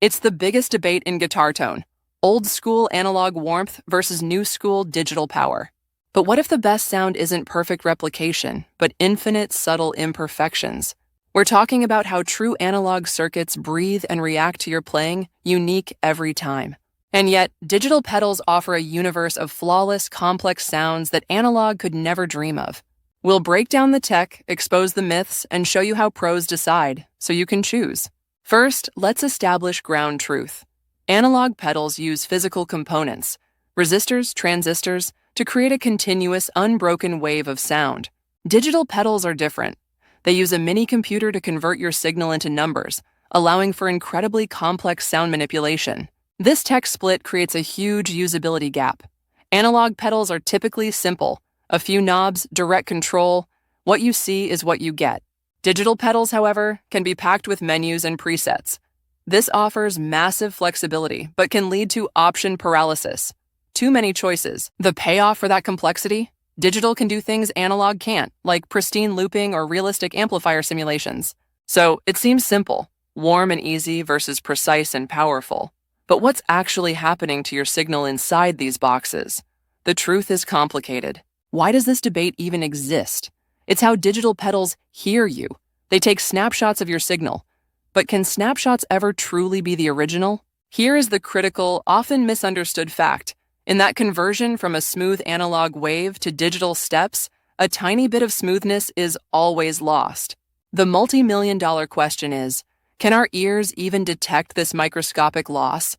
It's the biggest debate in guitar tone: old school analog warmth versus new school digital power. But what if the best sound isn't perfect replication, but infinite subtle imperfections? We're talking about how true analog circuits breathe and react to your playing, unique every time. And yet, digital pedals offer a universe of flawless, complex sounds that analog could never dream of. We'll break down the tech, expose the myths, and show you how pros decide, so you can choose. First, let's establish ground truth. Analog pedals use physical components, resistors, transistors, to create a continuous, unbroken wave of sound. Digital pedals are different. They use a mini computer to convert your signal into numbers, allowing for incredibly complex sound manipulation. This tech split creates a huge usability gap. Analog pedals are typically simple: a few knobs, direct control. What you see is what you get. Digital pedals, however, can be packed with menus and presets. This offers massive flexibility, but can lead to option paralysis. Too many choices. The payoff for that complexity? Digital can do things analog can't, like pristine looping or realistic amplifier simulations. So it seems simple, warm and easy versus precise and powerful. But what's actually happening to your signal inside these boxes? The truth is complicated. Why does this debate even exist? It's how digital pedals hear you. They take snapshots of your signal. But can snapshots ever truly be the original? Here is the critical, often misunderstood fact. In that conversion from a smooth analog wave to digital steps, a tiny bit of smoothness is always lost. The multi-million-dollar question is, can our ears even detect this microscopic loss?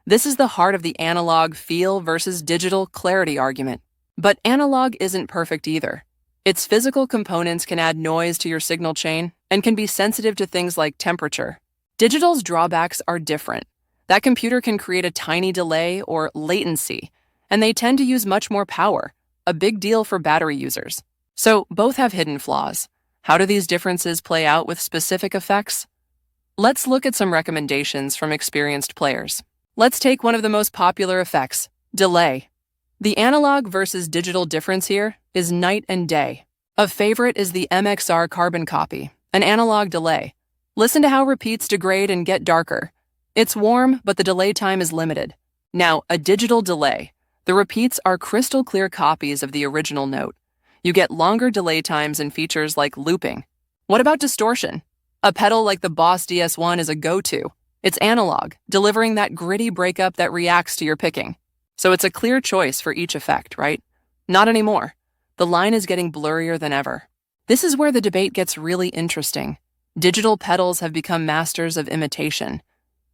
This is the heart of the analog feel versus digital clarity argument. But analog isn't perfect either. Its physical components can add noise to your signal chain and can be sensitive to things like temperature. Digital's drawbacks are different. That computer can create a tiny delay or latency, and they tend to use much more power, a big deal for battery users. So both have hidden flaws. How do these differences play out with specific effects? Let's look at some recommendations from experienced players. Let's take one of the most popular effects: delay. The analog versus digital difference here is night and day. A favorite is the MXR carbon copy, an analog delay. Listen to how repeats degrade and get darker. It's warm, but the delay time is limited. Now, a digital delay. The repeats are crystal clear copies of the original note. You get longer delay times and features like looping. What about distortion? A pedal like the Boss DS1 is a go-to. It's analog, delivering that gritty breakup that reacts to your picking. So it's a clear choice for each effect, right? Not anymore. The line is getting blurrier than ever. This is where the debate gets really interesting. Digital pedals have become masters of imitation.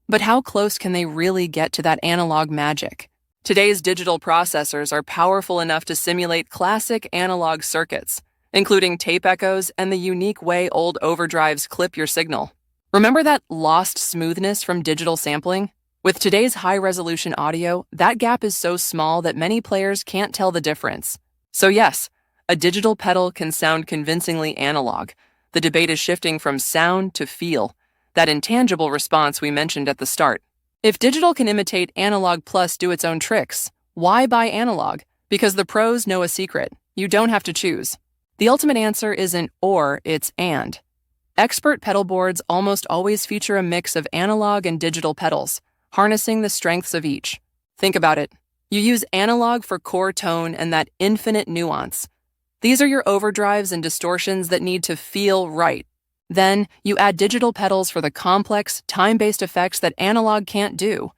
But how close can they really get to that analog magic? Today's digital processors are powerful enough to simulate classic analog circuits, including tape echoes and the unique way old overdrives clip your signal. Remember that lost smoothness from digital sampling? With today's high-resolution audio, that gap is so small that many players can't tell the difference. So yes, a digital pedal can sound convincingly analog. The debate is shifting from sound to feel, that intangible response we mentioned at the start. If digital can imitate analog plus do its own tricks, why buy analog? Because the pros know a secret. You don't have to choose. The ultimate answer isn't or, it's and. Expert pedal boards almost always feature a mix of analog and digital pedals, harnessing the strengths of each. Think about it. You use analog for core tone and that infinite nuance. These are your overdrives and distortions that need to feel right. Then, you add digital pedals for the complex, time-based effects that analog can't do.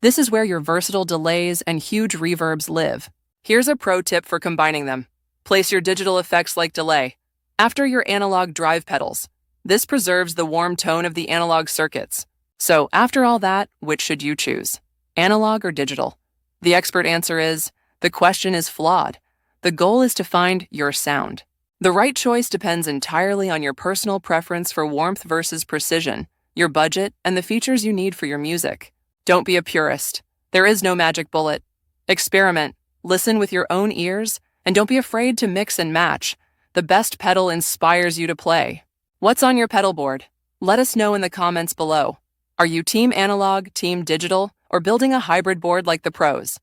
This is where your versatile delays and huge reverbs live. Here's a pro tip for combining them. Place your digital effects like delay after your analog drive pedals. This preserves the warm tone of the analog circuits. So, after all that, which should you choose? Analog or digital? The expert answer is, the question is flawed. The goal is to find your sound. The right choice depends entirely on your personal preference for warmth versus precision, your budget, and the features you need for your music. Don't be a purist. There is no magic bullet. Experiment, listen with your own ears, and don't be afraid to mix and match. The best pedal inspires you to play. What's on your pedal board? Let us know in the comments below. Are you team analog, team digital, or building a hybrid board like the pros?